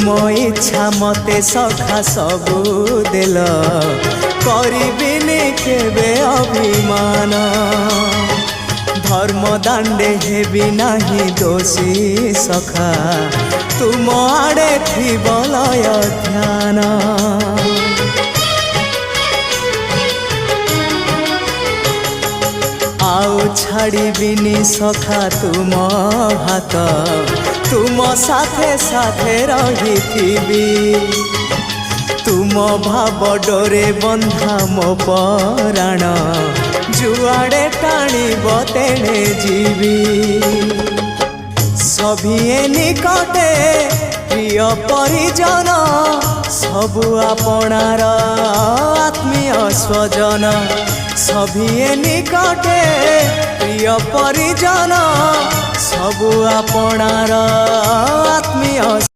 तुम इच्छा मते सखा सबू देल करिबिनी केबे अभिमान धर्म दांडे हेबी नाही दोषी सखा तुम आड़े थी बलय ध्यान आउ छाड़िबिनी सखा तुम हाथ तुम साथे साथे रही तुम भाव डोरे बंधा मो पराण जुआड़े टाणीब तेणे जीवी सभिए निकटे प्रिय परिजन सबु आपणार आत्मीय स्वजन सभिए निकटे प्रिय परिजन सबु आपणार आत्मीय